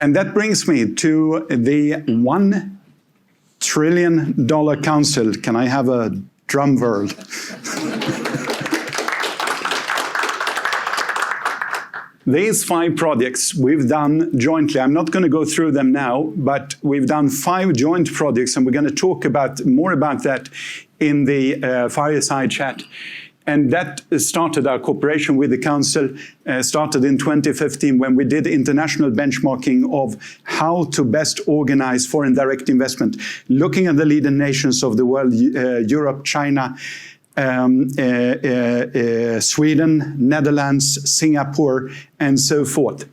And that brings me to the $1 trillion council. Can I have a drum roll? These 5 projects we've done jointly. I'm not going to go through them now, but we've done 5 joint projects, and we're going to talk more about that in the Fireside chat. And that started our cooperation with the Council, started in 2015 when we did international benchmarking of how to best organize foreign direct investment, looking at the leading nations of the world, Europe, China, Sweden, Netherlands, Singapore, and so forth.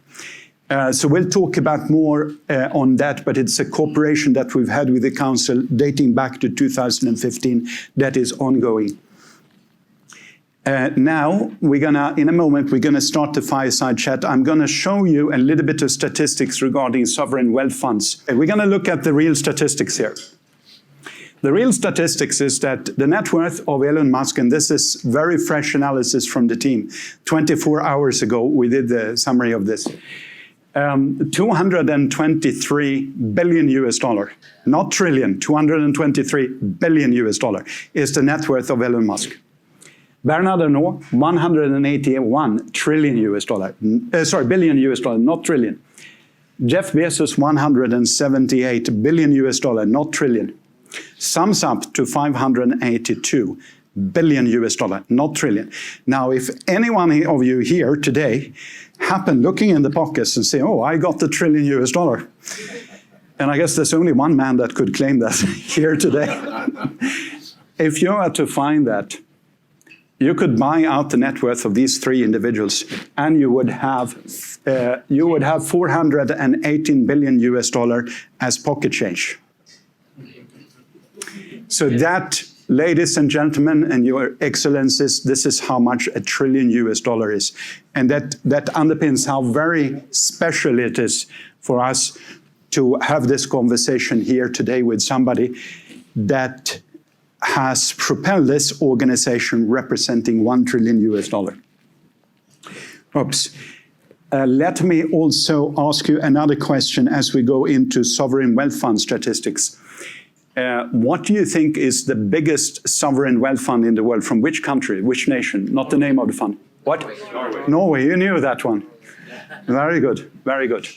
So we'll talk about more on that, but it's a cooperation that we've had with the Council dating back to 2015 that is ongoing. Now, in a moment, we're gonna start the Fireside chat. I'm gonna show you a little bit of statistics regarding sovereign wealth funds. We're gonna look at the real statistics here. The real statistics is that the net worth of Elon Musk, and this is very fresh analysis from the team, 24 hours ago, we did the summary of this. 223 billion US dollar, not trillion, 223 billion US dollar is the net worth of Elon Musk. Bernard Arnault, 181 trillion US dollar, billion US dollar, not trillion. Jeff Bezos, 178 billion US dollar, not trillion. Sums up to 582 billion US dollar, not trillion. Now, if anyone of you here today happen looking in the pockets and say, oh, I got the trillion US dollar. And I guess there's only one man that could claim that here today. If you were to find that, you could buy out the net worth of these 3 individuals, and you would have 418 billion US dollar as pocket change. So that, ladies and gentlemen, and your excellencies, this is how much a trillion US dollar is. And that underpins how very special it is for us to have this conversation here today with somebody that has propelled this organization representing 1 trillion US dollar. Oops. Let me also ask you another question as we go into sovereign wealth fund statistics. What do you think is the biggest sovereign wealth fund in the world? From which country, which nation? Not the name of the fund. What? Norway. Norway, you knew that one. Very good, very good.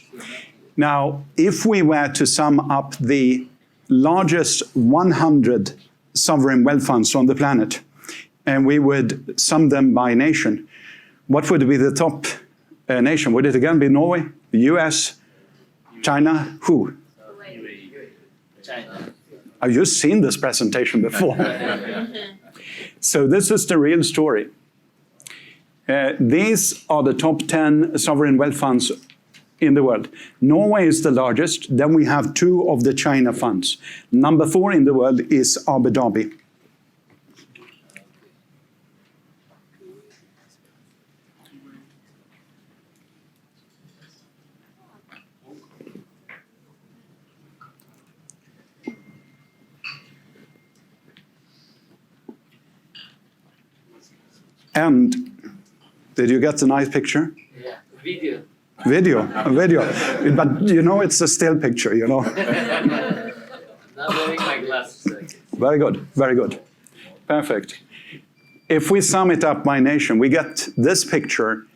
Now, if we were to sum up the largest 100 sovereign wealth funds on the planet, and we would sum them by nation, what would be the top nation? Would it again be Norway, the US, China? Who? China. Have you seen this presentation before? So this is the real story. These are the top 10 sovereign wealth funds in the world. Norway is the largest. Then we have 2 of the China funds. Number 4 in the world is Abu Dhabi. And did you get the nice picture? Yeah, video. Video. But you know it's a still picture, you know. Not wearing my glasses. Very good, very good. Perfect. If we sum it up by nation, we get this picture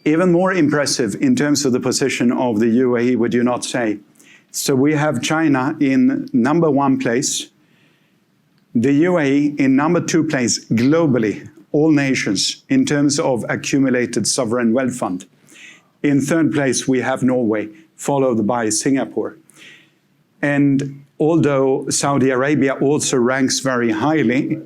even more impressive in terms of the position of the UAE, would you not say? So we have China in number 1 place, the UAE in number 2 place globally, all nations, in terms of accumulated sovereign wealth fund. In 3rd place, we have Norway, followed by Singapore. And although Saudi Arabia also ranks very highly,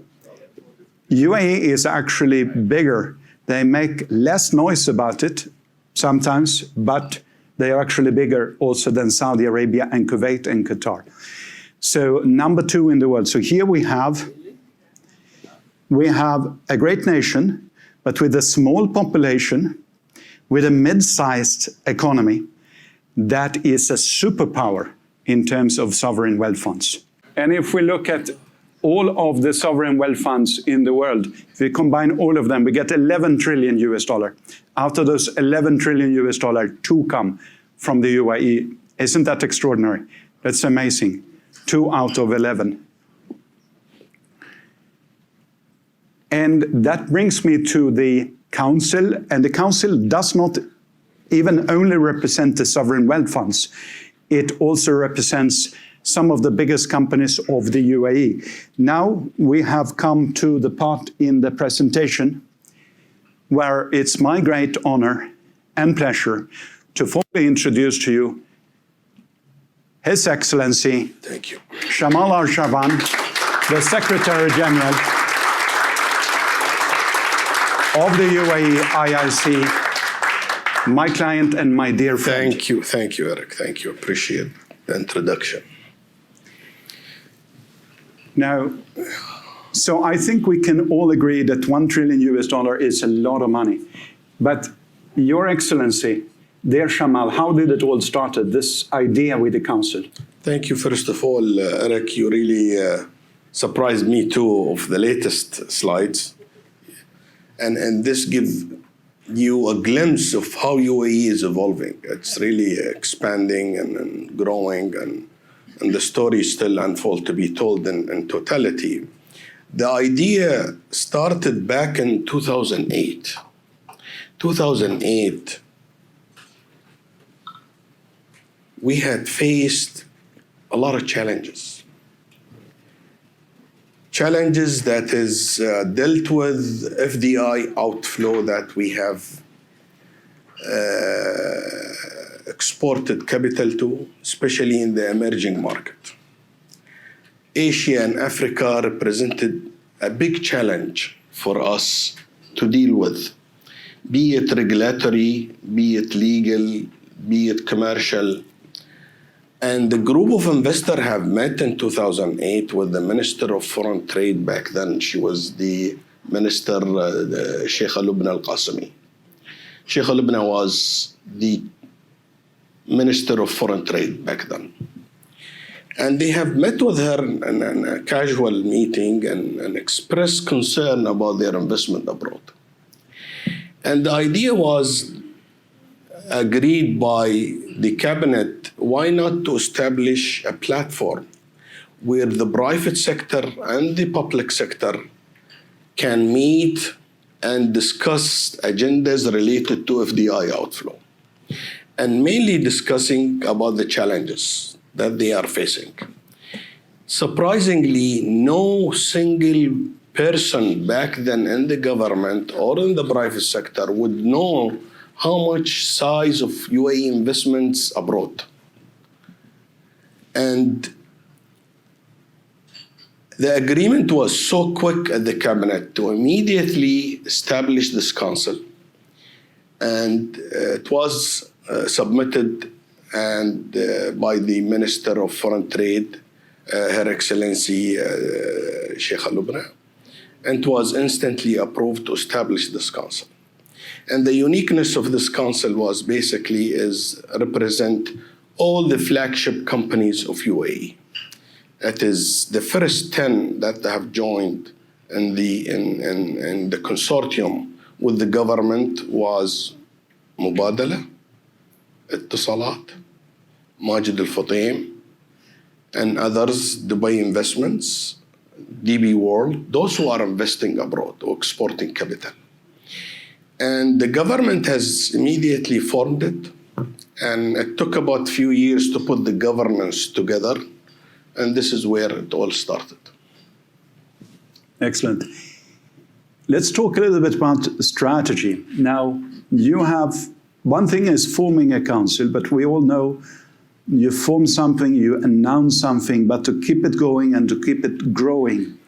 UAE is actually bigger. They make less noise about it sometimes, but they are actually bigger also than Saudi Arabia and Kuwait and Qatar. So number 2 in the world. So here we have a great nation, but with a small population, with a mid-sized economy, that is a superpower in terms of sovereign wealth funds. And if we look at all of the sovereign wealth funds in the world, if we combine all of them, we get 11 trillion US dollar. Out of those 11 trillion US dollar, 2 come from the UAE. Isn't that extraordinary? That's amazing. 2 out of 11. And that brings me to the council, and the council does not even only represent the sovereign wealth funds. It also represents some of the biggest companies of the UAE. Now we have come to the part in the presentation where it's my great honor and pleasure to formally introduce to you His Excellency, Thank you. Jamal Jarwan, the Secretary General of the UAEIIC, my client and my dear friend. Thank you, Erik. Thank you. Appreciate the introduction. Now, so I think we can all agree that $1 trillion is a lot of money. But Your Excellency, dear Jamal, how did it all started, this idea with the council? Thank you. First of all, Erik, you really surprised me too of the latest slides. And this gives you a glimpse of how UAE is evolving. It's really expanding and growing, and the story still unfolds to be told in totality. The idea started back in 2008. 2008, we had faced a lot of challenges. Challenges that is dealt with FDI outflow that we have exported capital to, especially in the emerging market. Asia and Africa represented a big challenge for us to deal with, be it regulatory, be it legal, be it commercial. And the group of investors have met in 2008 with the Minister of Foreign Trade back then. She was the Minister, Sheikh Lubna Al-Qasimi. Sheikh Lubna was the Minister of Foreign Trade back then. And they have met with her in a casual meeting and expressed concern about their investment abroad. And the idea was agreed by the cabinet, why not to establish a platform where the private sector and the public sector can meet and discuss agendas related to FDI outflow, and mainly discussing about the challenges that they are facing. Surprisingly, no single person back then in the government or in the private sector would know how much size of UAE investments abroad. And the agreement was so quick at the cabinet to immediately establish this council. And it was submitted by the Minister of Foreign Trade, Her Excellency Sheikh Lubna, and it was instantly approved to establish this council. And the uniqueness of this council was basically represent all the flagship companies of UAE. That is the first 10 that have joined in the consortium with the government was Mubadala, Ittisalat, Majid Al Futtaim, and others, Dubai Investments, DB World, those who are investing abroad or exporting capital. And the government has immediately formed it, and it took about a few years to put the governance together, and this is where it all started. Excellent. Let's talk a little bit about strategy. Now, you have, one thing is forming a council, but we all know you form something, you announce something, but to keep it going and to keep it growing,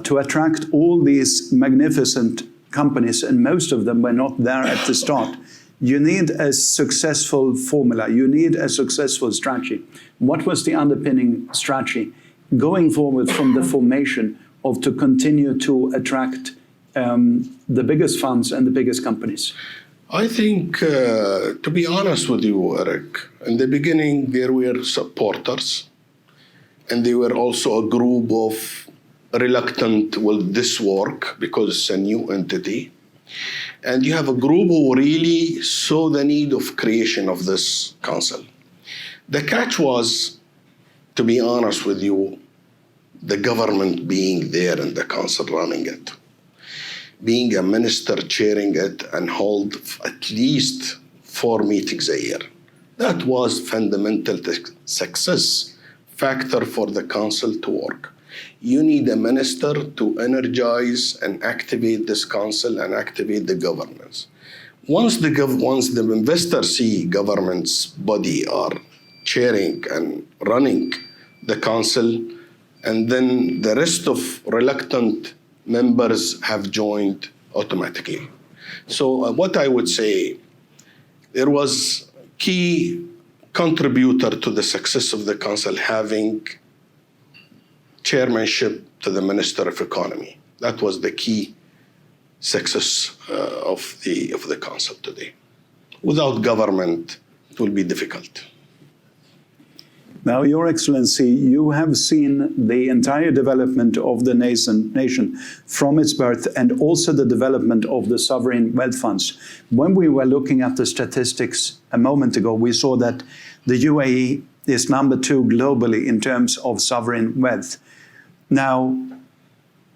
to attract all these magnificent companies, and most of them were not there at the start. You need a successful formula. You need a successful strategy. What was the underpinning strategy going forward from the formation of to continue to attract the biggest funds and the biggest companies? I think, to be honest with you, Erik, in the beginning there were supporters, and there were also a group of reluctant with this work because it's a new entity. And you have a group who really saw the need of creation of this council. The catch was, to be honest with you, the government being there and the council running it, being a minister chairing it and hold at least 4 meetings a year. That was fundamental success factor for the council to work. You need a minister to energize and activate this council and activate the governance. Once the investors see government's body are chairing and running the council, and then the rest of reluctant members have joined automatically. So what I would say, there was key contributor to the success of the council having chairmanship to the Minister of Economy. That was the key success of the council today. Without government, it will be difficult. Now, Your Excellency, you have seen the entire development of the nation from its birth and also the development of the sovereign wealth funds. When we were looking at the statistics a moment ago, we saw that the UAE is number 2 globally in terms of sovereign wealth. Now,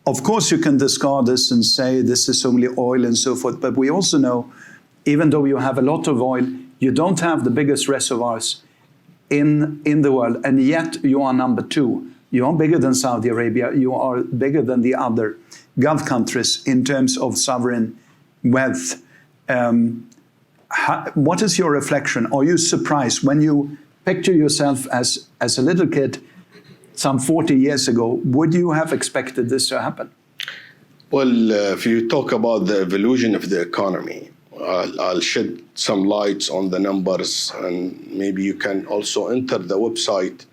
of course, you can discard this and say this is only oil and so forth, but we also know, even though you have a lot of oil, you don't have the biggest reservoirs in the world, and yet you are number 2. You are bigger than Saudi Arabia, you are bigger than the other Gulf countries in terms of sovereign wealth. What is your reflection? Are you surprised when you picture yourself as a little kid some 40 years ago? Would you have expected this to happen? Well, if you talk about the evolution of the economy, I'll shed some lights on the numbers, and maybe you can also enter the website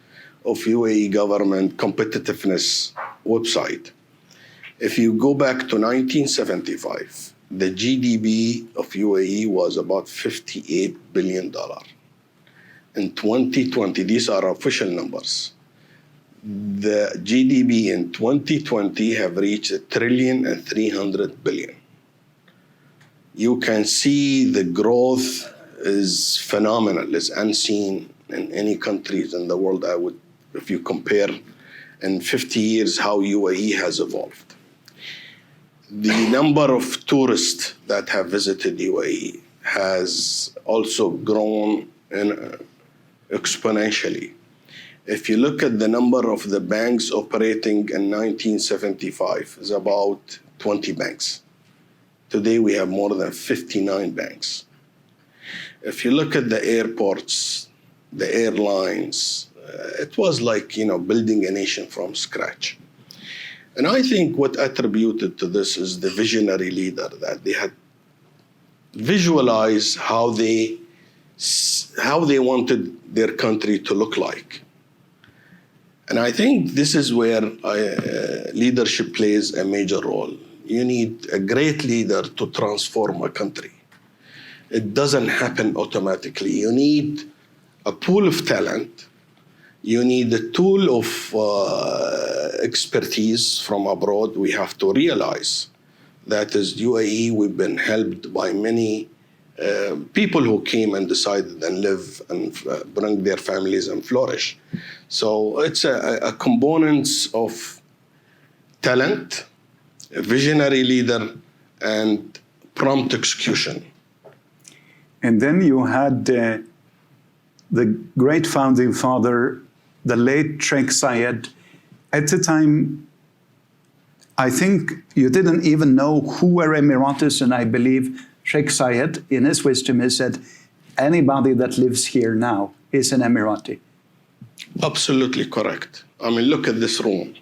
of UAE government competitiveness website. If you go back to 1975, the GDP of UAE was about $58 billion. In 2020, these are official numbers. The GDP in 2020 have reached $1.3 trillion. You can see the growth is phenomenal, is unseen in any countries in the world. If you compare in 50 years how UAE has evolved. The number of tourists that have visited UAE has also grown exponentially. If you look at the number of the banks operating in 1975, it's about 20 banks. Today we have more than 59 banks. If you look at the airports, the airlines, it was like, building a nation from scratch. And I think what attributed to this is the visionary leader, that they had visualized how they wanted their country to look like. And I think this is where leadership plays a major role. You need a great leader to transform a country. It doesn't happen automatically. You need a pool of talent. You need a tool of expertise from abroad. We have to realize that as UAE, we've been helped by many people who came and decided and live and bring their families and flourish. So it's a components of talent, a visionary leader, and prompt execution. And then you had the great founding father, the late Sheikh Zayed. At the time, I think you didn't even know who were Emiratis, and I believe Sheikh Zayed, in his wisdom, has said, anybody that lives here now is an Emirati. Absolutely correct. I mean, look at this room.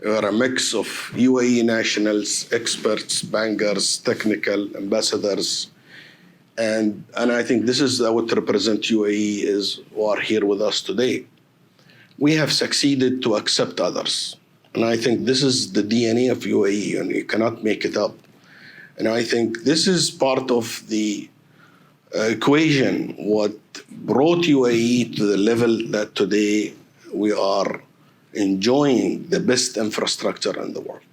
You're a mix of UAE nationals, experts, bankers, technical ambassadors. And I think this is what represents UAE is who are here with us today. We have succeeded to accept others. And I think this is the DNA of UAE, and you cannot make it up. And I think this is part of the equation, what brought UAE to the level that today we are enjoying the best infrastructure in the world,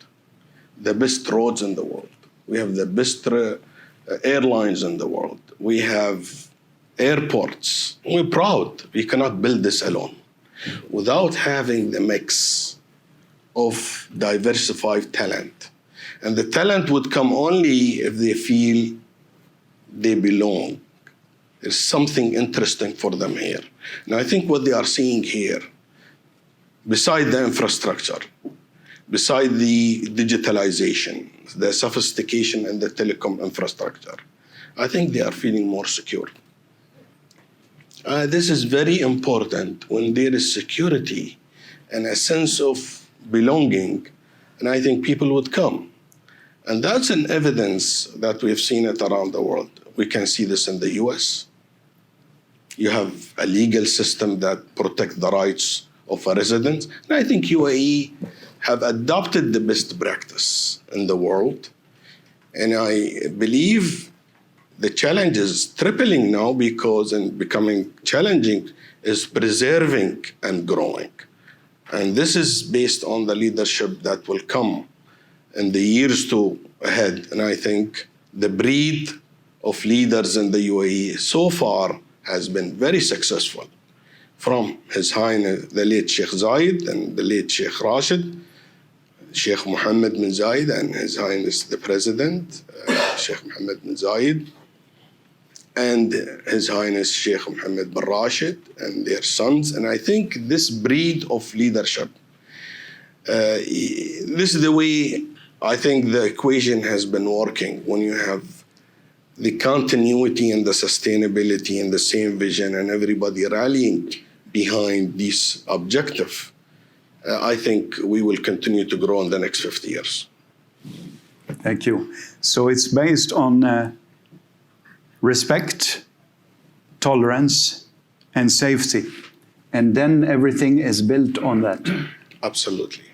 the best roads in the world. We have the best airlines in the world. We have airports. We're proud. We cannot build this alone. Without having the mix of diversified talent. And the talent would come only if they feel they belong. There's something interesting for them here. And I think what they are seeing here, beside the infrastructure, beside the digitalization, the sophistication and the telecom infrastructure, I think they are feeling more secure. This is very important when there is security and a sense of belonging, and I think people would come. And that's an evidence that we've seen it around the world. We can see this in the US. You have a legal system that protects the rights of a resident. And I think UAE have adopted the best practice in the world. And I believe the challenge is tripling now because and becoming challenging is preserving and growing. And this is based on the leadership that will come in the years ahead. And I think the breed of leaders in the UAE so far has been very successful. From His Highness, the late Sheikh Zayed and the late Sheikh Rashid, Sheikh Mohammed bin Zayed and His Highness the President, Sheikh Mohammed bin Zayed, and His Highness Sheikh Mohammed bin Rashid and their sons. And I think this breed of leadership, this is the way I think the equation has been working when you have the continuity and the sustainability and the same vision and everybody rallying behind this objective. I think we will continue to grow in the next 50 years. Thank you. So it's based on respect, tolerance, and safety. And then everything is built on that. Absolutely.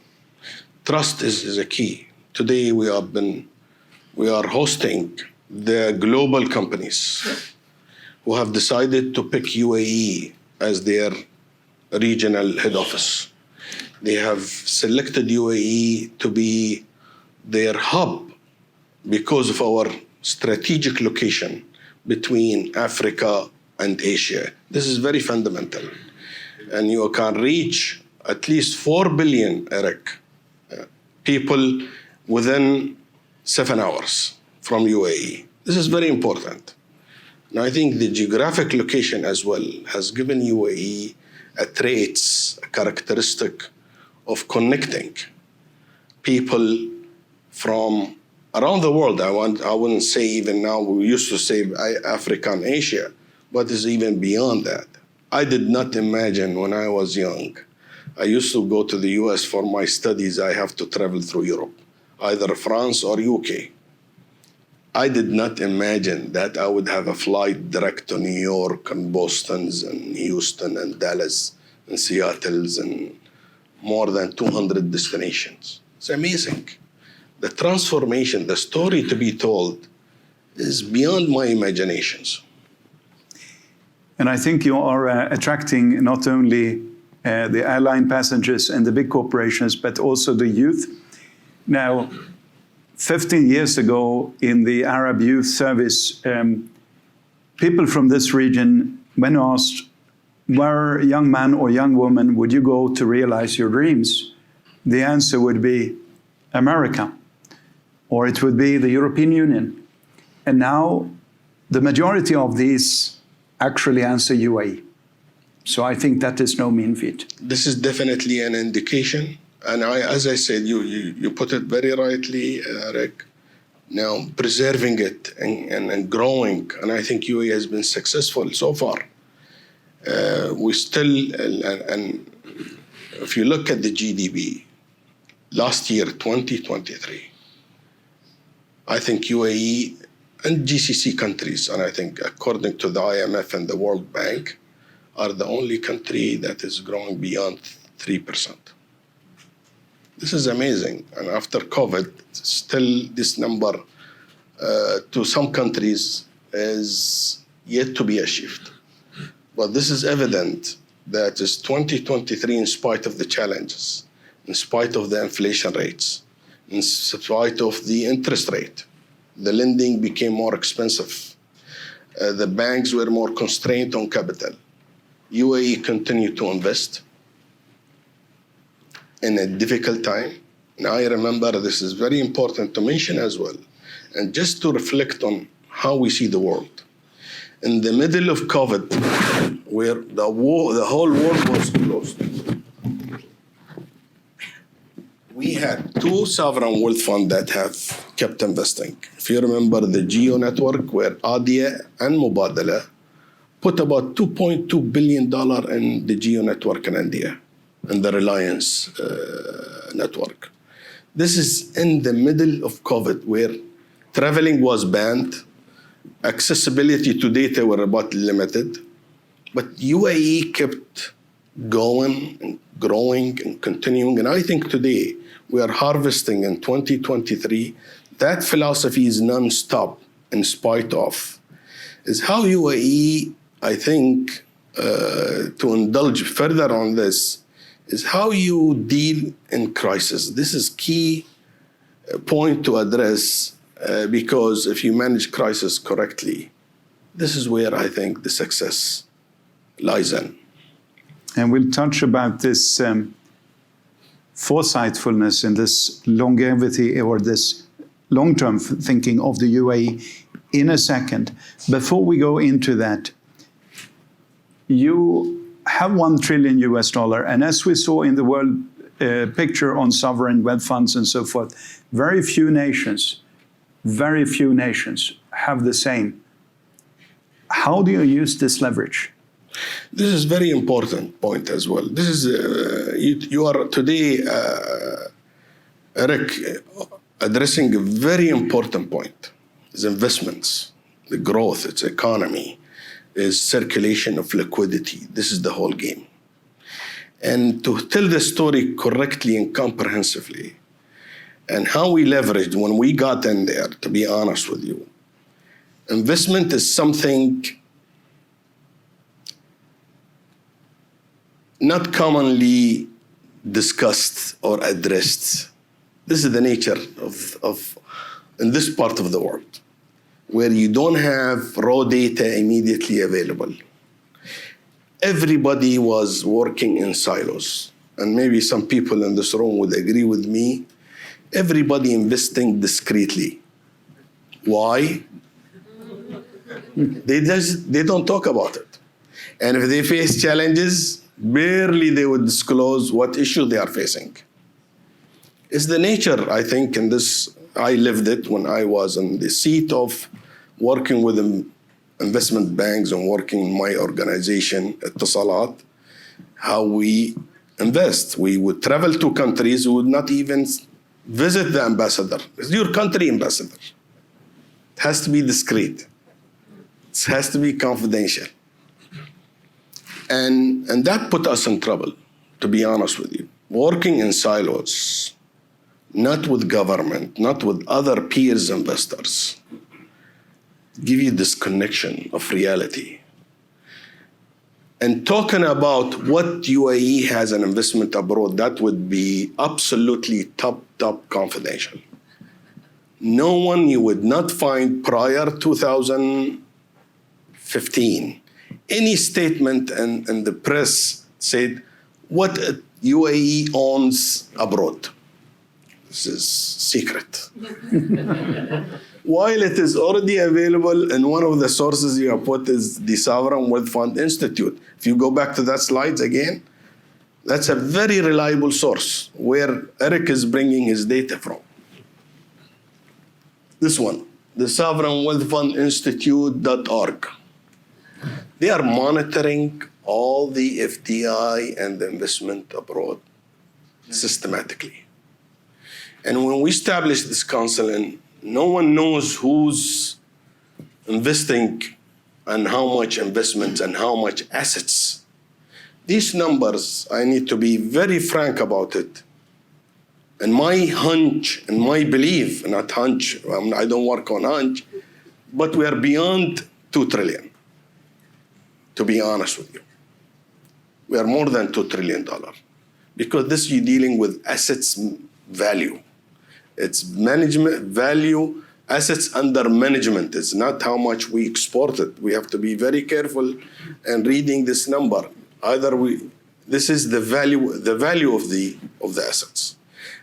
Trust is a key. Today we are hosting the global companies who have decided to pick UAE as their regional head office. They have selected UAE to be their hub because of our strategic location between Africa and Asia. This is very fundamental. And you can reach at least 4 billion, Erik, people within 7 hours from UAE. This is very important. And I think the geographic location as well has given UAE a characteristic of connecting people from around the world. I wouldn't say even now, we used to say Africa and Asia, but it's even beyond that. I did not imagine when I was young, I used to go to the US for my studies, I have to travel through Europe, either France or UK. I did not imagine that I would have a flight direct to New York and Boston's and Houston and Dallas and Seattle's and more than 200 destinations. It's amazing. The transformation, the story to be told is beyond my imaginations. And I think you are attracting not only the airline passengers and the big corporations, but also the youth. Now, 15 years ago in the Arab Youth Service, people from this region, when asked, where young man or young woman would you go to realize your dreams? The answer would be America, or it would be the European Union. And now the majority of these actually answer UAE. So I think that is no mean feat. This is definitely an indication. And as I said, you put it very rightly, Erik. Now, preserving it and growing, and I think UAE has been successful so far. We still, and if you look at the GDP, last year, 2023, I think UAE and GCC countries, and I think according to the IMF and the World Bank, are the only country that is growing beyond 3%. This is amazing. And after COVID, still this number to some countries is yet to be achieved. But this is evident that it's 2023, in spite of the challenges, in spite of the inflation rates, in spite of the interest rate, The lending became more expensive. The banks were more constrained on capital. UAE continued to invest in a difficult time. And I remember, this is very important to mention as well, and just to reflect on how we see the world. In the middle of COVID, where the whole world was closed, we had two sovereign wealth funds that have kept investing. If you remember the Geo network, where Adia and Mubadala put about $2.2 billion in the Geo network in India, and the Reliance network. This is in the middle of COVID, where traveling was banned, accessibility to data were about limited, but UAE kept going and growing and continuing. And I think today we are harvesting in 2023. That philosophy is non-stop in spite of. Is how UAE, I think, to indulge further on this, is how you deal in crisis. This is key point to address because if you manage crisis correctly, this is where I think the success lies in. And we'll touch about this foresightfulness and this longevity or this long-term thinking of the UAE in a second. Before we go into that, you have $1 trillion US, and as we saw in the world picture on sovereign wealth funds and so forth, very few nations have the same. How do you use this leverage? This is very important point as well. This is, you are today, Erik, addressing a very important point. Is investments, the growth, its economy, is circulation of liquidity. This is the whole game. And to tell the story correctly and comprehensively, and how we leveraged when we got in there, to be honest with you, investment is something not commonly discussed or addressed. This is the nature of in this part of the world, where you don't have raw data immediately available. Everybody was working in silos, and maybe some people in this room would agree with me. Everybody investing discreetly. Why? They don't talk about it. And if they face challenges, barely they would disclose what issue they are facing. It's the nature, I think, in this. I lived it when I was in the seat of working with investment banks and working in my organization, Etisalat, how we invest. We would travel to countries, we would not even visit the ambassador. It's your country ambassador. It has to be discreet. It has to be confidential. And that put us in trouble, to be honest with you. Working in silos, not with government, not with other peers investors, give you this connection of reality. And talking about what UAE has an investment abroad, that would be absolutely top confidential. No one, you would not find prior 2015, any statement in the press said what UAE owns abroad. This is secret. While it is already available, and one of the sources you have put is the Sovereign Wealth Fund Institute. If you go back to that slides again, that's a very reliable source where Erik is bringing his data from. This one, the Sovereign Wealth Fund Institute.org. They are monitoring all the FDI and the investment abroad systematically. And when we established this council, and no one knows who's investing and how much investment and how much assets. These numbers, I need to be very frank about it. And my hunch and my belief, not hunch, I don't work on hunch, but we are beyond 2 trillion, to be honest with you. We are more than $2 trillion because this you're dealing with assets value. It's management value assets under management. It's not how much we exported. We have to be very careful in reading this number. This is the value of the assets.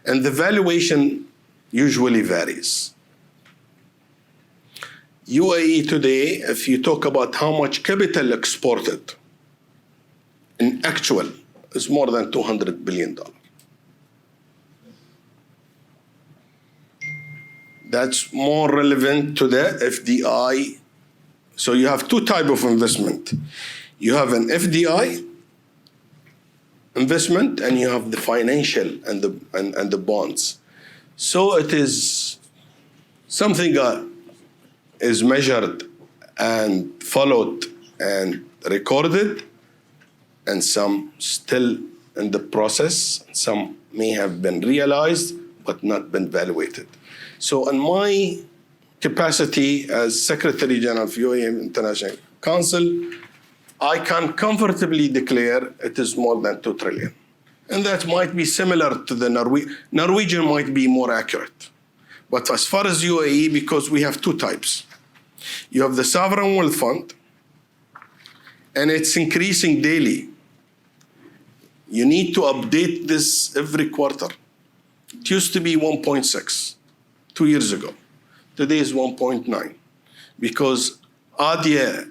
And the valuation usually varies. UAE today, if you talk about how much capital exported in actual, is more than $200 billion. That's more relevant to the FDI. So you have two types of investment. You have an FDI investment, and you have the financial and the bonds. So it is something is measured and followed and recorded, and some still in the process. Some may have been realized but not been evaluated. So in my capacity as Secretary General of UAE International Council, I can comfortably declare it is more than 2 trillion. And that might be similar to the Norwegian might be more accurate. But as far as UAE, because we have two types. You have the sovereign wealth fund, and it's increasing daily. You need to update this every quarter. It used to be 1.6 2 years ago. Today is 1.9 because ADIA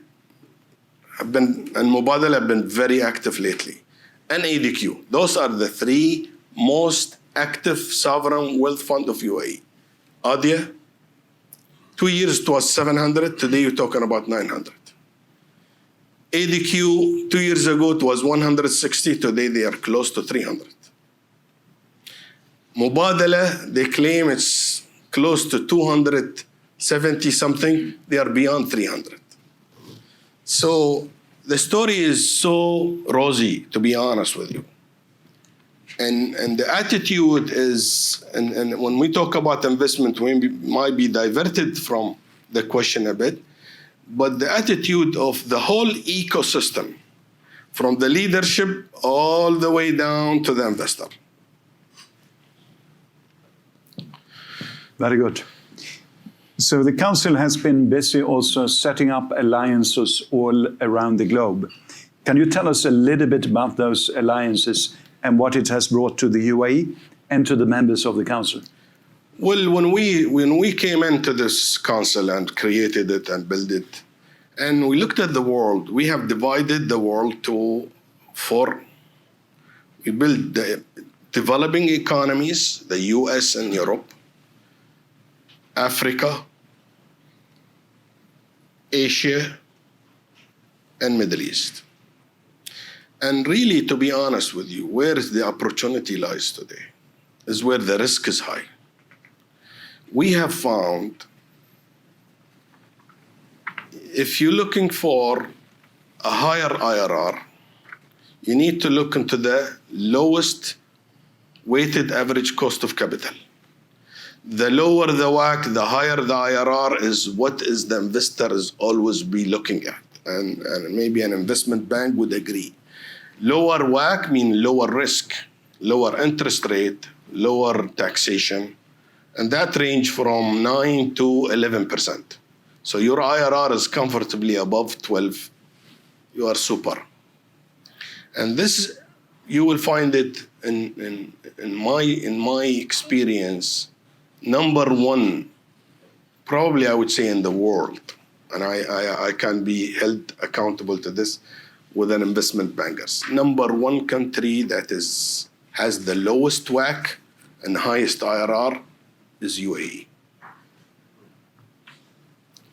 and Mubadala have been very active lately. And ADQ. Those are the three most active sovereign wealth fund of UAE. ADIA, 2 years it was 700, today you're talking about 900. ADQ, 2 years ago it was 160, today they are close to 300. Mubadala, they claim it's close to 270 something, they are beyond 300. So the story is so rosy, to be honest with you. And the attitude is, and when we talk about investment, we might be diverted from the question a bit, but the attitude of the whole ecosystem, from the leadership all the way down to the investor. Very good. So the Council has been busy also setting up alliances all around the globe. Can you tell us a little bit about those alliances and what it has brought to the UAE and to the members of the Council? Well, when we came into this Council and created it and built it, and we looked at the world, we have divided the world to 4. We built the developing economies, the US and Europe, Africa, Asia, and Middle East. And really, to be honest with you, where is the opportunity lies today is where the risk is high. We have found, if you're looking for a higher IRR, you need to look into the lowest weighted average cost of capital. The lower the WACC, the higher the IRR is what is the investor is always be looking at. And maybe an investment bank would agree. Lower WACC means lower risk, lower interest rate, lower taxation, and that range from 9 to 11%. So your IRR is comfortably above 12. You are super. And this, you will find it in my experience, number one, probably I would say in the world, and I can be held accountable to this with an investment bankers. Number one country that has the lowest WACC and highest IRR is UAE.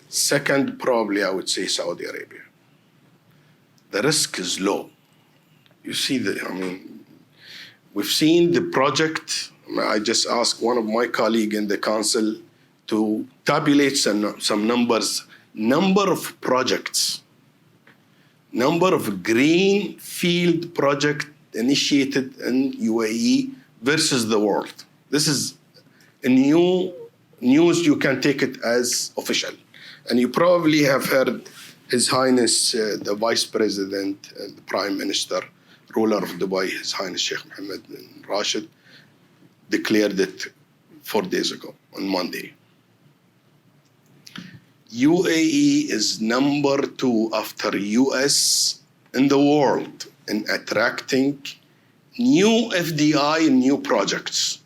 Second, probably I would say Saudi Arabia. The risk is low. You see we've seen the project. I just asked one of my colleagues in the council to tabulate some numbers. Number of projects, number of green field projects initiated in UAE versus the world. This is a new news, you can take it as official. And you probably have heard His Highness, the Vice President, and the Prime Minister, ruler of Dubai, His Highness Sheikh Mohammed bin Rashid, declared it 4 days ago, on Monday. UAE is number 2 after US in the world in attracting new FDI and new projects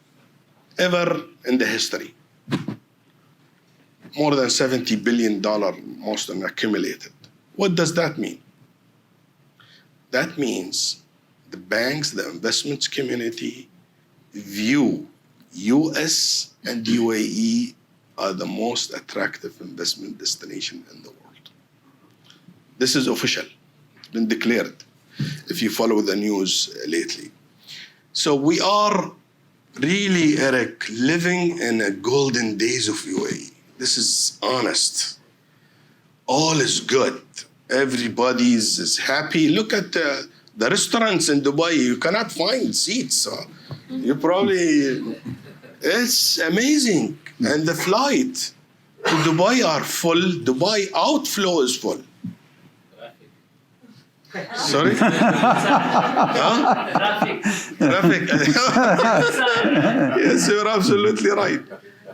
ever in the history. More than $70 billion, most of them accumulated. What does that mean? That means the banks, the investments community view US and UAE are the most attractive investment destination in the world. This is official, been declared, if you follow the news lately. So we are really, Erik, living in a golden days of UAE. This is honest. All is good. Everybody is happy. Look at the restaurants in Dubai. You cannot find seats. You probably, it's amazing. And the flight to Dubai are full. Dubai outflow is full. Sorry? Huh? Traffic. Yes, you're absolutely right.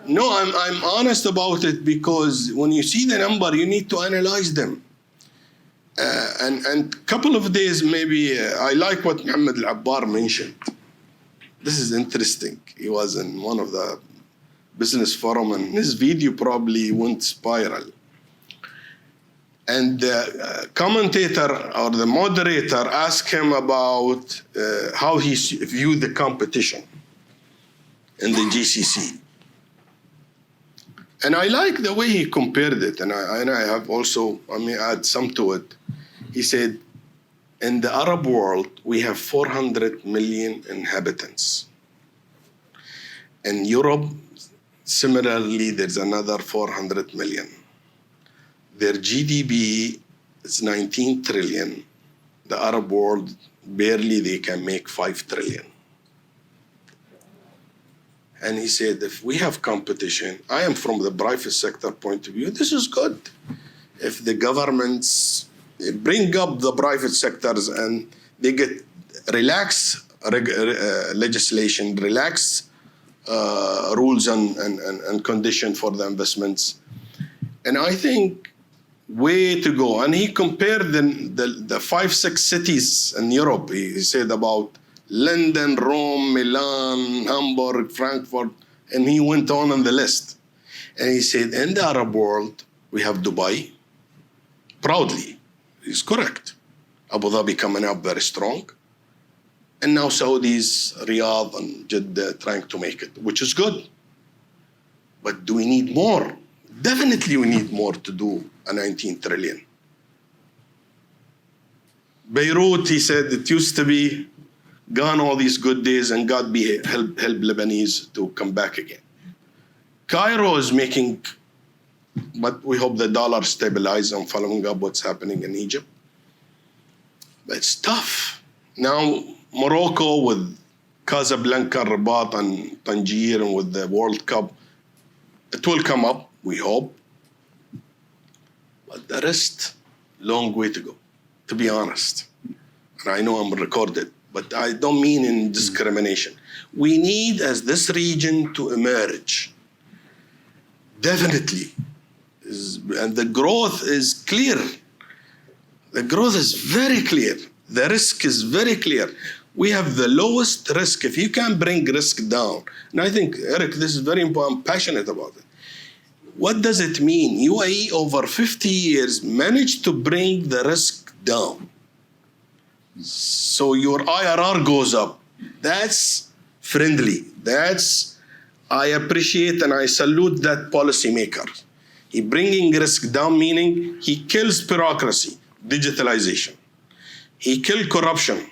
No, I'm honest about it because when you see the number, you need to analyze them. And couple of days, maybe, I like what Mohammed Al-Abbar mentioned. This is interesting. He was in one of the business forum and his video probably went spiral. And the commentator or the moderator asked him about how he viewed the competition in the GCC. And I like the way he compared it, and I have also, I may add some to it. He said, in the Arab world, we have 400 million inhabitants. In Europe, similarly, there's another 400 million. Their GDP is 19 trillion. The Arab world, barely they can make 5 trillion. And he said, if we have competition, I am from the private sector point of view, this is good. If the governments bring up the private sectors and they get relaxed legislation, relaxed rules and condition for the investments. And I think way to go. And he compared the 5-6 cities in Europe. He said about London, Rome, Milan, Hamburg, Frankfurt, and he went on the list. And he said, in the Arab world, we have Dubai, proudly, he's correct. Abu Dhabi coming up very strong. And now Saudis, Riyadh and Jeddah trying to make it, which is good. But do we need more? Definitely we need more to do a 19 trillion. Beirut, he said, it used to be gone all these good days and God help Lebanese to come back again. Cairo is making, but we hope the dollar stabilizes and following up what's happening in Egypt. But it's tough. Now, Morocco with Casablanca, Rabat and Tangier and with the World Cup, it will come up, we hope. But the rest, long way to go, to be honest. And I know I'm recorded, but I don't mean in discrimination. We need, as this region, to emerge. Definitely. And the growth is clear. The growth is very clear. The risk is very clear. We have the lowest risk. If you can bring risk down, and I think, Erik, this is very important, I'm passionate about it. What does it mean? UAE over 50 years managed to bring the risk down. So your IRR goes up. That's friendly. I appreciate and I salute that policymaker. He bringing risk down, meaning he kills bureaucracy, digitalization. He kills corruption.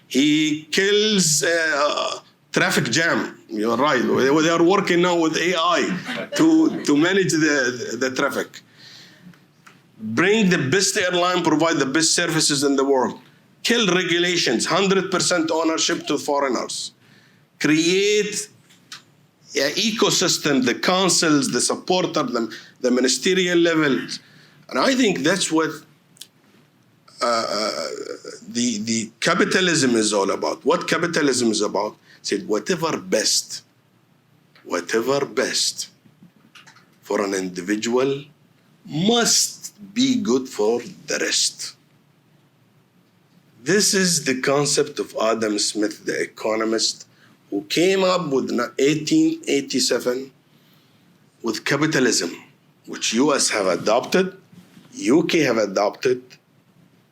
He kills traffic jam. You're right. They are working now with AI to manage the traffic. Bring the best airline, provide the best services in the world. Kill regulations, 100% ownership to foreigners. Create an ecosystem, the councils, the supporter, the ministerial levels. And I think that's what the capitalism is all about. What capitalism is about, said whatever best for an individual, must be good for the rest. This is the concept of Adam Smith, the economist, who came up with 1887 with capitalism, which US have adopted, UK have adopted,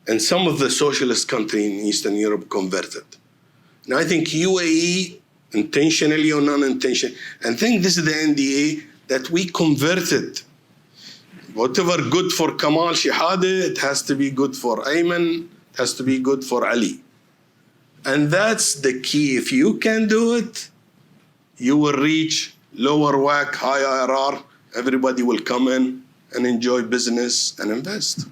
and some of the socialist countries in Eastern Europe converted. And I think UAE, intentionally or non-intentionally, and I think this is the NDA that we converted. Whatever good for Kamal Shihade, it has to be good for Ayman, it has to be good for Ali. And that's the key. If you can do it, you will reach lower WACC, high IRR, everybody will come in and enjoy business and invest.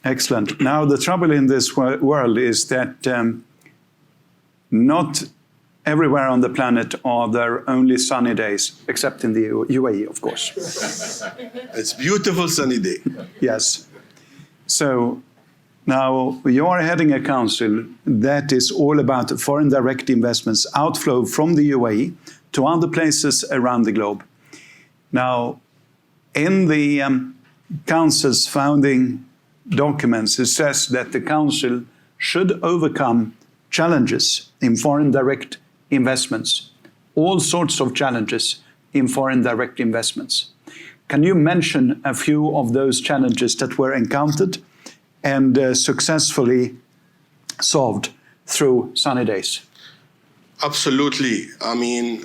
Excellent. Now, the trouble in this world is that not everywhere on the planet are there only sunny days, except in the UAE, of course. It's beautiful sunny day. Yes. So now you are heading a council that is all about foreign direct investments, outflow from the UAE to other places around the globe. Now, in the council's founding documents, it says that the council should overcome challenges in foreign direct investments, all sorts of challenges in foreign direct investments. Can you mention a few of those challenges that were encountered and successfully solved through sunny days? Absolutely. I mean,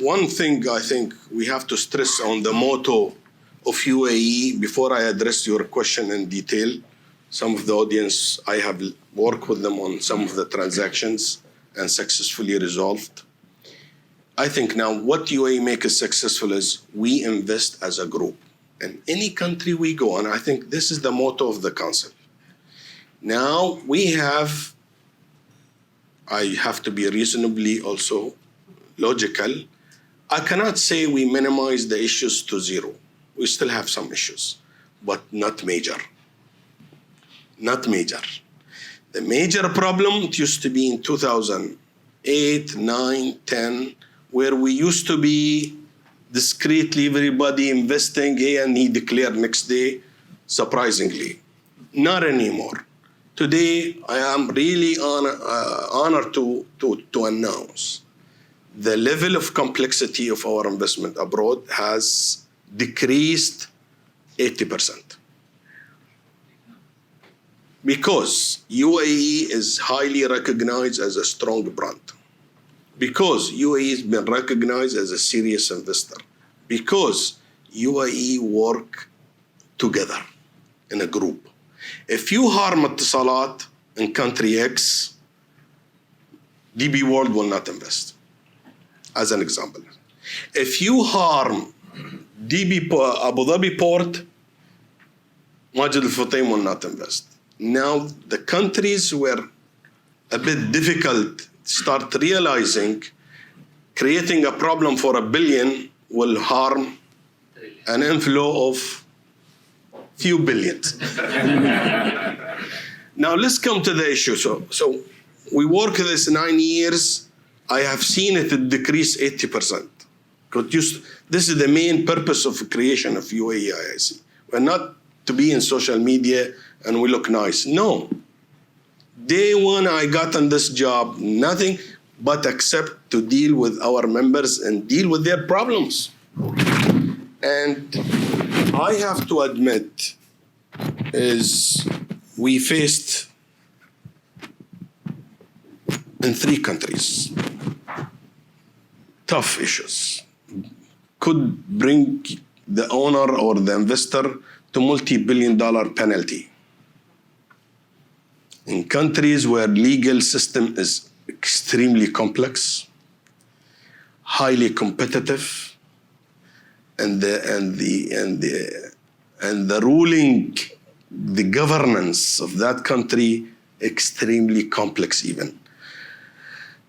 one thing I think we have to stress on the motto of UAE, before I address your question in detail, some of the audience, I have worked with them on some of the transactions and successfully resolved. I think now what UAE makes us successful is we invest as a group. In any country we go, and I think this is the motto of the council. Now we have, I have to be reasonably also logical. I cannot say we minimize the issues to zero. We still have some issues, but not major. Not major. The major problem, it used to be in 2008, 9, 10, where we used to be discreetly everybody investing here and he declared next day, surprisingly. Not anymore. Today, I am really honored to announce the level of complexity of our investment abroad has decreased 80%. Because UAE is highly recognized as a strong brand. Because UAE has been recognized as a serious investor. Because UAE work together in a group. If you harm Etisalat in country X, DB World will not invest, as an example. If you harm Abu Dhabi Port, Majid Al Futtaim will not invest. Now, the countries were a bit difficult, start realizing creating a problem for $1 billion will harm an inflow of few billions. Now, let's come to the issue. So we work this 9 years. I have seen it decrease 80%. This is the main purpose of creation of UAEIIC. We're not to be in social media and we look nice. No. Day one, I got on this job, nothing but except to deal with our members and deal with their problems. And I have to admit, is we faced in 3 countries tough issues. Could bring the owner or the investor to multi-billion-dollar penalty. In countries where legal system is extremely complex, highly competitive, and the ruling, the governance of that country extremely complex even.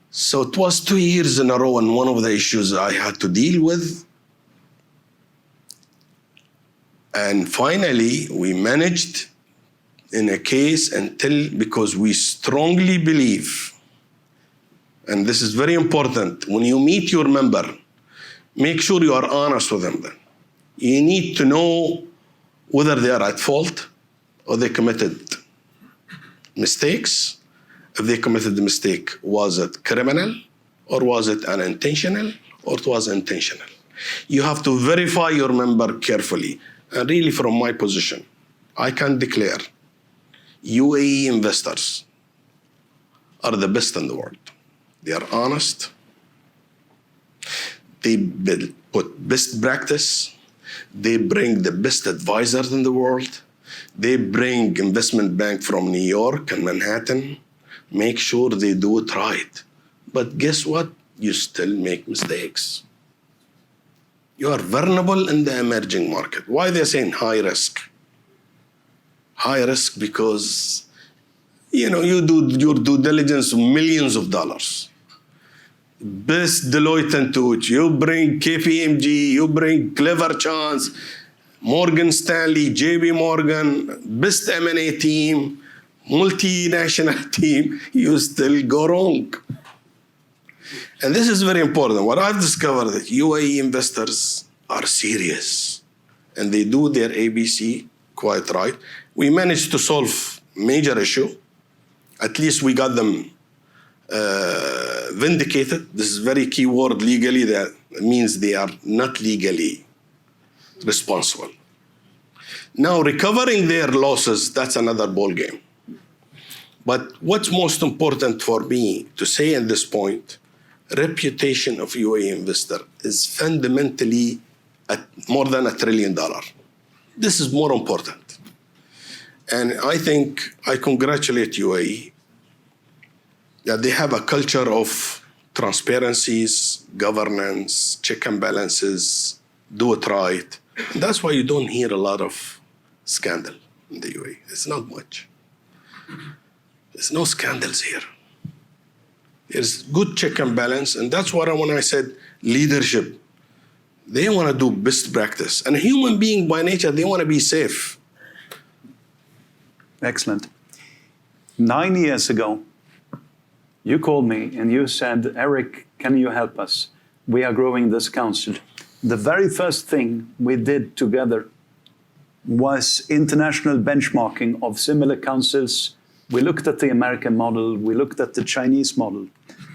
So it was 2 years in a row, and one of the issues I had to deal with. And finally, we managed in a case because we strongly believe, and this is very important, when you meet your member, make sure you are honest with them then. You need to know whether they are at fault or they committed mistakes. If they committed the mistake, was it criminal or was it unintentional or it was intentional? You have to verify your member carefully. And really from my position, I can declare UAE investors are the best in the world. They are honest. They put best practice. They bring the best advisors in the world. They bring investment bank from New York and Manhattan. Make sure they do it right. But guess what? You still make mistakes. You are vulnerable in the emerging market. Why they're saying high risk? High risk because, you do your due diligence millions of dollars. Best Deloitte and Touche, you bring KPMG, you bring Clever Chance, Morgan Stanley, JP Morgan, best M&A team, multinational team, you still go wrong. And this is very important. What I've discovered that UAE investors are serious and they do their ABC quite right. We managed to solve major issue. At least we got them vindicated. This is very key word legally. That means they are not legally responsible. Now recovering their losses, that's another ball game. But what's most important for me to say at this point, reputation of UAE investor is fundamentally at more than $1 trillion. This is more important. And I think I congratulate UAE that they have a culture of transparencies, governance, check and balances, do it right. And that's why you don't hear a lot of scandal in the UAE. It's not much. There's no scandals here. There's good check and balance, and that's what when I said leadership, they want to do best practice. And a human being by nature, they want to be safe. Excellent. 9 years ago, you called me and you said, Erik, can you help us? We are growing this council. The very first thing we did together was international benchmarking of similar councils. We looked at the American model, we looked at the Chinese model,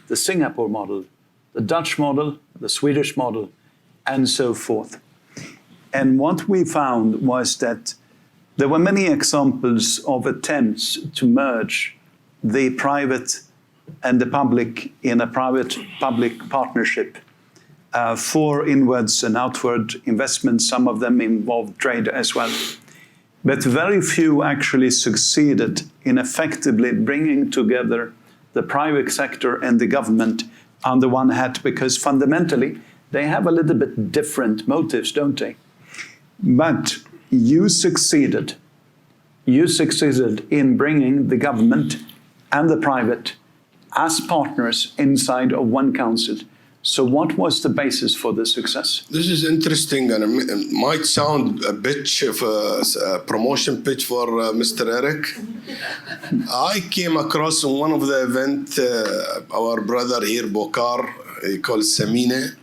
the Singapore model, the Dutch model, the Swedish model, and so forth. And what we found was that there were many examples of attempts to merge the private and the public in a private-public partnership for inwards and outward investments. Some of them involved trade as well. But very few actually succeeded in effectively bringing together the private sector and the government under one hat, because fundamentally they have a little bit different motives, don't they? But you succeeded. You succeeded in bringing the government and the private as partners inside of one council. So what was the basis for the success? This is interesting, and it might sound a pitch of a promotion pitch for Mr. Erik. I came across in one of the events, our brother here, Bokar, he calls Samine.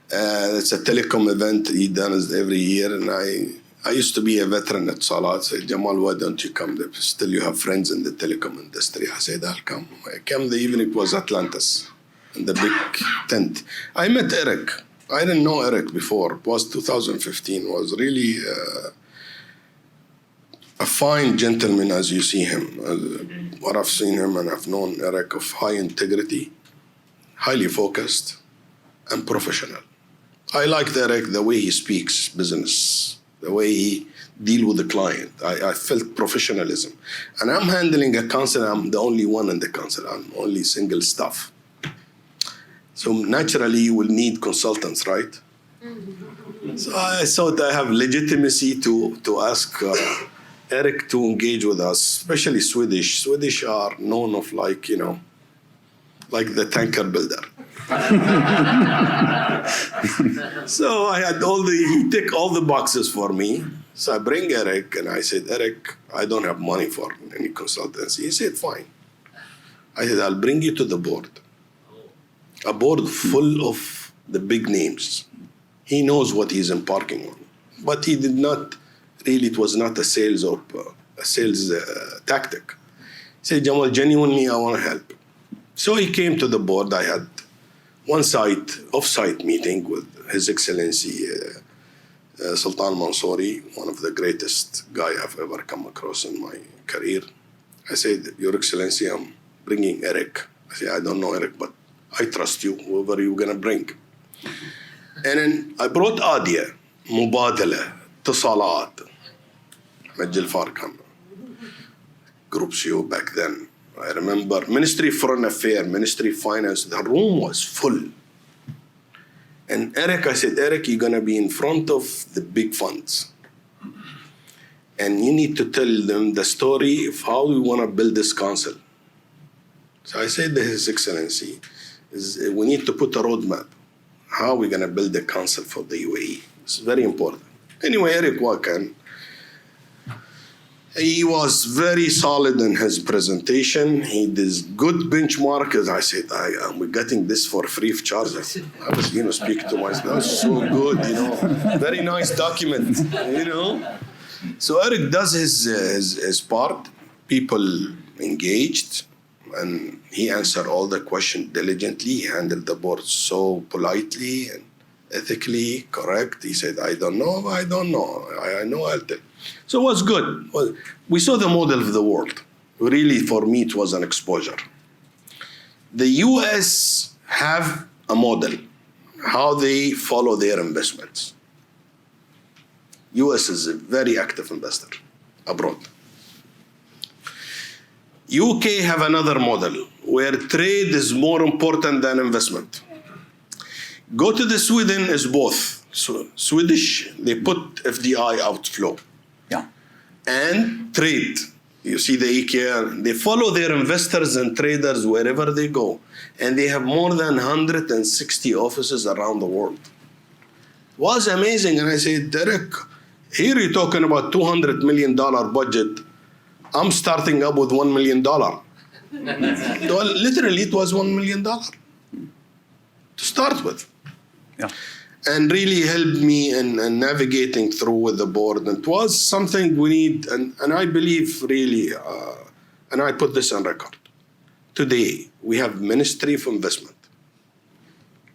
It's a telecom event he does every year, and I used to be a veteran at Salat. I said, Jamal, why don't you come? Still you have friends in the telecom industry. I said, I'll come. I came the evening, it was Atlantis. The big tent. I met Erik. I didn't know Erik before. It was 2015. It was really a fine gentleman as you see him. What I've seen him and I've known Erik of high integrity, highly focused, and professional. I liked Erik, the way he speaks business, the way he deal with the client. I felt professionalism. And I'm handling a council. I'm the only one in the council. I'm only single staff. So naturally, you will need consultants, right? So I thought I have legitimacy to ask Erik to engage with us, especially Swedish. Swedish are known of like the tanker builder. So I had he ticked all the boxes for me. So I bring Erik and I said, Erik, I don't have money for any consultancy. He said, fine. I said, I'll bring you to the board. A board full of the big names. He knows what he's embarking on. But he did not, really, it was not a sales tactic. He said, Jamal, genuinely, I want to help. So he came to the board. I had one off-site meeting with His Excellency Sultan Mansouri, one of the greatest guy I've ever come across in my career. I said, Your Excellency, I'm bringing Erik. I said, I don't know Erik, but I trust you, whoever you're going to bring. And then I brought Adia, Mubadala, Tisalat, Majil Farkan, Group CEO back then. I remember Ministry of Foreign Affairs, Ministry of Finance, the room was full. And Erik, I said, Erik, you're going to be in front of the big funds. And you need to tell them the story of how we want to build this council. So I said to His Excellency, we need to put a roadmap. How are we going to build a council for the UAE? It's very important. Anyway, Erik Wakan, he was very solid in his presentation. He did good benchmark. As I said, we're getting this for free of charge. I was, speaking to myself. That was so good, Very nice document, So Erik does his part. People engaged, and he answered all the questions diligently. He handled the board so politely and ethically correct. He said, I don't know. I know, I'll tell. So it was good. We saw the model of the world. Really, for me, it was an exposure. The US have a model, how they follow their investments. US is a very active investor abroad. UK have another model where trade is more important than investment. Go to the Sweden is both. So Swedish, they put FDI outflow. Yeah. And trade. You see the IKEA, they follow their investors and traders wherever they go. And they have more than 160 offices around the world. It was amazing. And I said, Erik, here you're talking about $200 million budget. I'm starting up with $1 million. Well, literally, it was $1 million to start with. Yeah. And really helped me in navigating through with the board. And it was something we need, and I believe really, and I put this on record. Today, we have Ministry of Investment,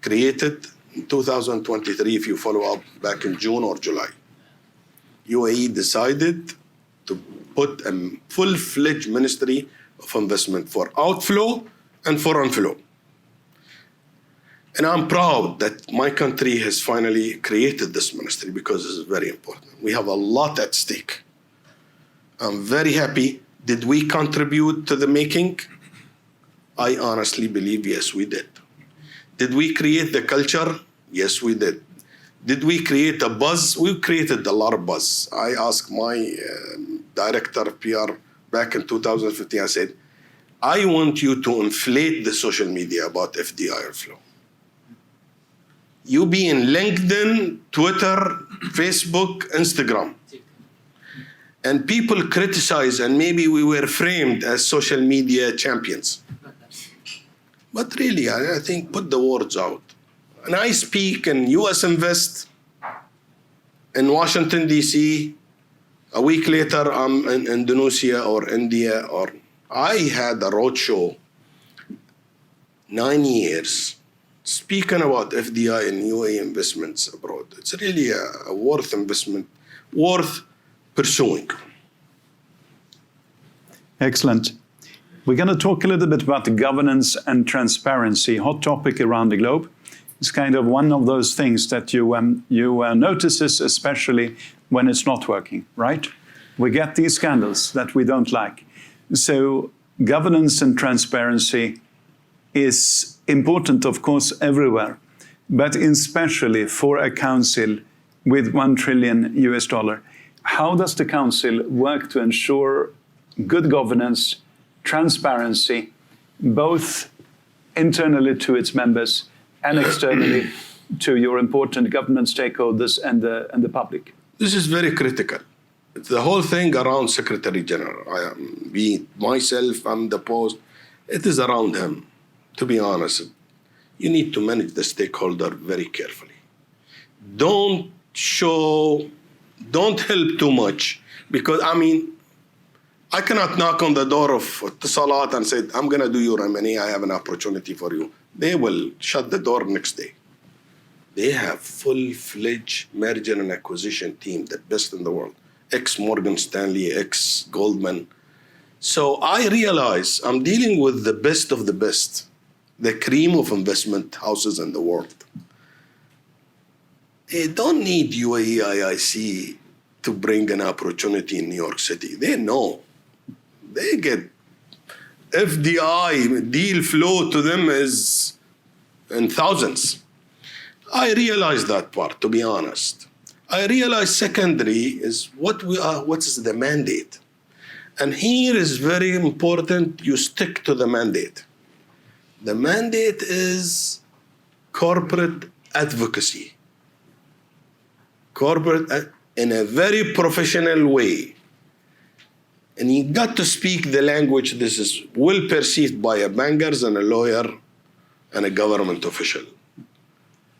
created in 2023, if you follow up back in June or July. UAE decided to put a full-fledged Ministry of Investment for outflow and for inflow. And I'm proud that my country has finally created this ministry because it's very important. We have a lot at stake. I'm very happy. Did we contribute to the making? I honestly believe, yes, we did. Did we create the culture? Yes, we did. Did we create a buzz? We created a lot of buzz. I asked my director of PR back in 2015, I said, I want you to inflate the social media about FDI flow. You be in LinkedIn, Twitter, Facebook, Instagram. And people criticize, and maybe we were framed as social media champions. But really, I think put the words out. And I speak in US Invest, in Washington, D.C. A week later, I'm in Indonesia or India, or I had a roadshow 9 years speaking about FDI and UAE investments abroad. It's really a worth investment, worth pursuing. Excellent. We're going to talk a little bit about the governance and transparency, hot topic around the globe. It's kind of one of those things that you notices, especially when it's not working, right? We get these scandals that we don't like. So governance and transparency is important, of course, everywhere, but especially for a council with $1 trillion US. How does the council work to ensure good governance, transparency, both internally to its members and externally to your important government stakeholders and the public? This is very critical. It's the whole thing around Secretary General. I'm the post. It is around him. To be honest, you need to manage the stakeholder very carefully. don't help too much, because I cannot knock on the door of Etisalat and say, I'm going to do your M&A, I have an opportunity for you. They will shut the door next day. They have full-fledged merger and acquisition team, the best in the world. Ex-Morgan Stanley, ex-Goldman. So I realize I'm dealing with the best of the best, the cream of investment houses in the world. They don't need UAEIIC to bring an opportunity in New York City. They know. They get FDI, deal flow to them is in thousands. I realize that part, to be honest. I realize secondary is what is the mandate. And here is very important, you stick to the mandate. The mandate is corporate advocacy. In a very professional way. And you got to speak the language this is well perceived by a bankers and a lawyer and a government official.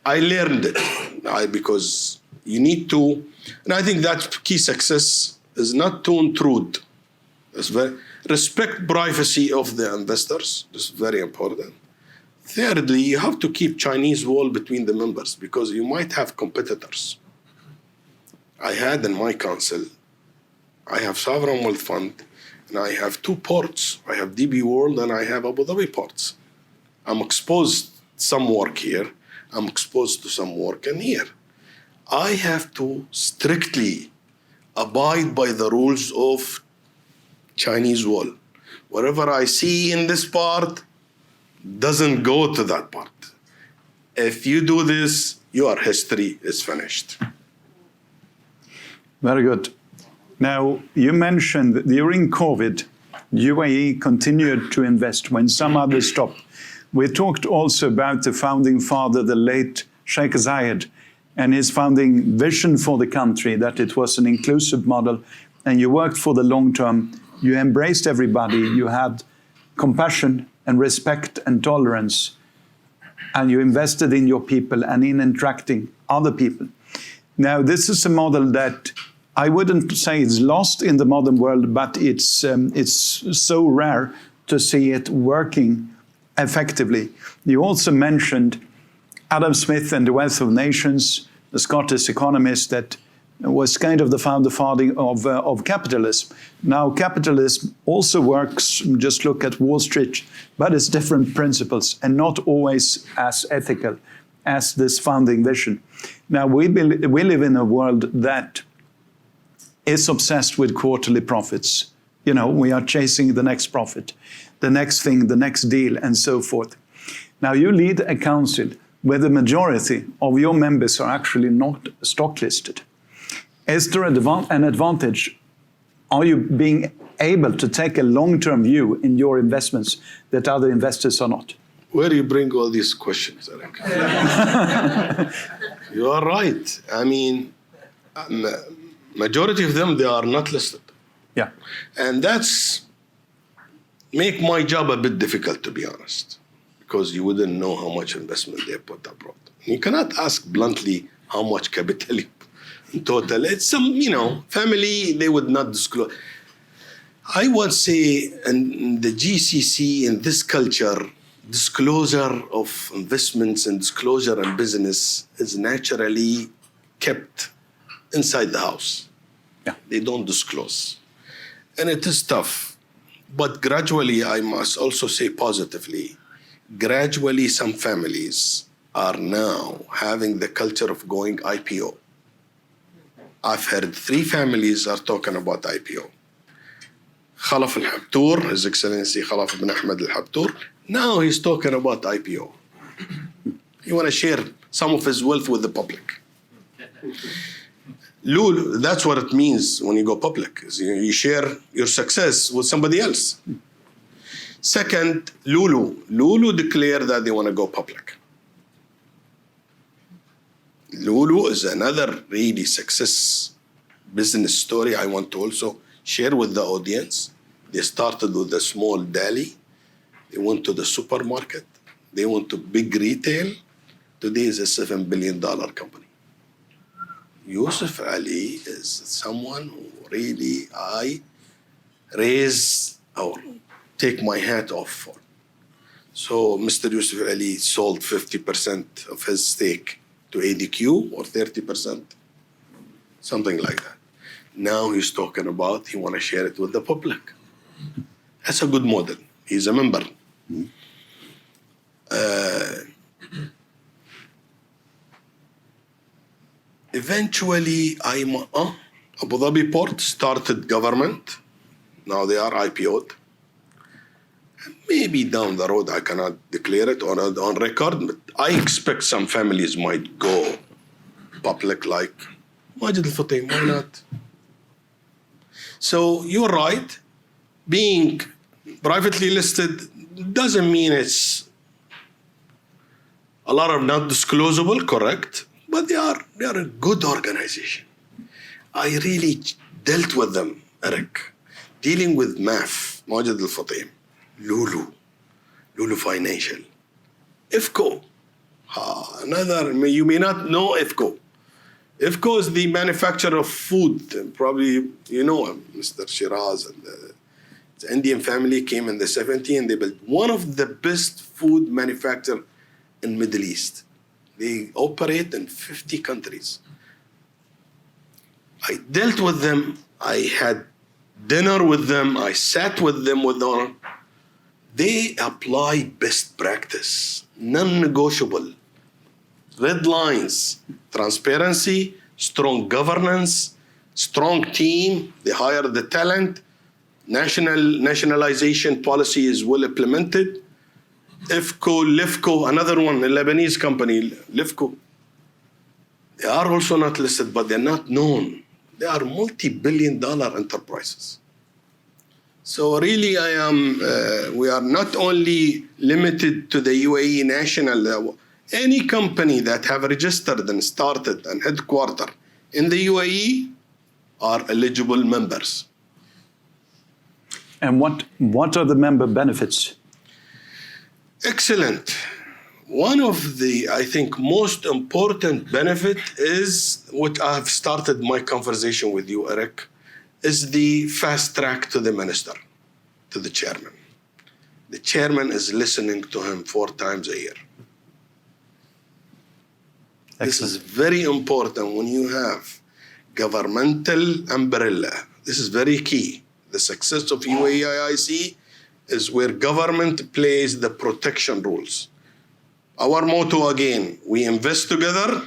I learned it because you need to, and I think that key success is not to intrude. Respect privacy of the investors. This is very important. Thirdly, you have to keep Chinese wall between the members because you might have competitors. I had in my council, I have Sovereign Wealth Fund, and I have 2 ports. I have DB World and I have Abu Dhabi ports. I'm exposed to some work here. I'm exposed to some work in here. I have to strictly abide by the rules of Chinese wall. Whatever I see in this part doesn't go to that part. If you do this, your history is finished. Very good. Now, you mentioned that during COVID, UAE continued to invest when some others stopped. We talked also about the founding father, the late Sheikh Zayed, and his founding vision for the country, that it was an inclusive model, and you worked for the long term. You embraced everybody. You had compassion and respect and tolerance, and you invested in your people and in interacting other people. Now, this is a model that I wouldn't say is lost in the modern world, but it's so rare to see it working effectively. You also mentioned Adam Smith and the Wealth of Nations, the Scottish economist that was kind of the father of capitalism. Now, capitalism also works, just look at Wall Street, but it's different principles and not always as ethical as this founding vision. Now, we live in a world that is obsessed with quarterly profits. You know, we are chasing the next profit, the next thing, the next deal, and so forth. Now, you lead a council where the majority of your members are actually not stock listed. Is there an advantage? Are you being able to take a long-term view in your investments that other investors are not? Where do you bring all these questions, Erik? You are right. I mean, majority of them, they are not listed. Yeah. And that's make my job a bit difficult, to be honest, because you wouldn't know how much investment they put abroad. You cannot ask bluntly how much capital in total. It's some, family, they would not disclose. I would say in the GCC, in this culture, disclosure of investments and disclosure in business is naturally kept inside the house. Yeah. They don't disclose. And it is tough. But gradually, I must also say positively, gradually some families are now having the culture of going IPO. I've heard 3 families are talking about IPO. Khalaf al-Habtour, His Excellency Khalaf ibn Ahmed al-Habtour, now he's talking about IPO. He want to share some of his wealth with the public. Lulu, that's what it means when you go public. Is you share your success with somebody else. Second, Lulu declared that they want to go public. Lulu is another really success business story I want to also share with the audience. They started with a small deli. They went to the supermarket. They went to big retail. Today is a $7 billion company. Yusuf Ali is someone who really I raise or take my hat off for. So Mr. Yusuf Ali sold 50% of his stake to ADQ or 30%, something like that. Now he's talking about he want to share it with the public. That's a good model. He's a member. Eventually, Abu Dhabi Port started government. Now they are IPO'd. Maybe down the road, I cannot declare it on record, but I expect some families might go public like Majid Al-Futtaim, why not? So you're right. Being privately listed doesn't mean it's a lot of not disclosable, correct? But they are a good organization. I really dealt with them, Erik. Dealing with MAF, Majid Al-Futtaim, Lulu Financial, IFCO. You may not know IFCO. IFCO is the manufacturer of food. Probably you know him, Mr. Shiraz. And the Indian family came in the 70s and they built one of the best food manufacturers in Middle East. They operate in 50 countries. I dealt with them. I had dinner with them. I sat with them with honor. They apply best practice, non-negotiable, red lines, transparency, strong governance, strong team. They hire the talent. Nationalization policy is well implemented. IFCO, LIFCO, another one, a Lebanese company, LIFCO. They are also not listed, but they're not known. They are multi-billion-dollar enterprises. So really, we are not only limited to the UAE national level. Any company that have registered and started and headquartered in the UAE are eligible members. And what are the member benefits? Excellent. One of the, I think, most important benefit is what I've started my conversation with you, Erik, is the fast track to the minister, to the chairman. The chairman is listening to him 4 times a year. Excellent. This is very important when you have governmental umbrella. This is very key. The success of UAEIIC is where government plays the protection rules. Our motto again, we invest together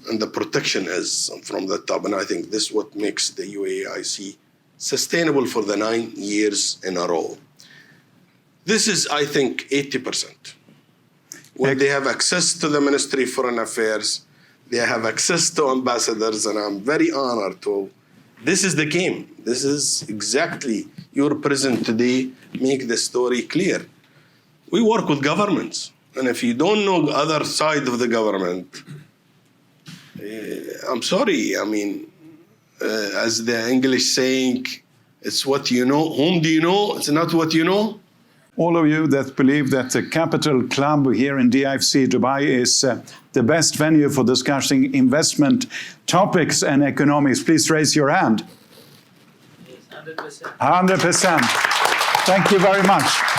and the protection is from the top. And I think this is what makes the UAEIIC sustainable for the 9 years in a row. This is, I think, 80%. When they have access to the Ministry of Foreign Affairs, they have access to ambassadors, and I'm very honored to. This is the game. This is exactly your presence today make the story clear. We work with governments, and if you don't know the other side of the government, I'm sorry. I mean, as the English saying, it's what you know. Whom do you know? It's not what you know. All of you that believe that the Capital Club here in DIFC Dubai is the best venue for discussing investment topics and economics, please raise your hand. Yes, 100%. 100%. Thank you very much.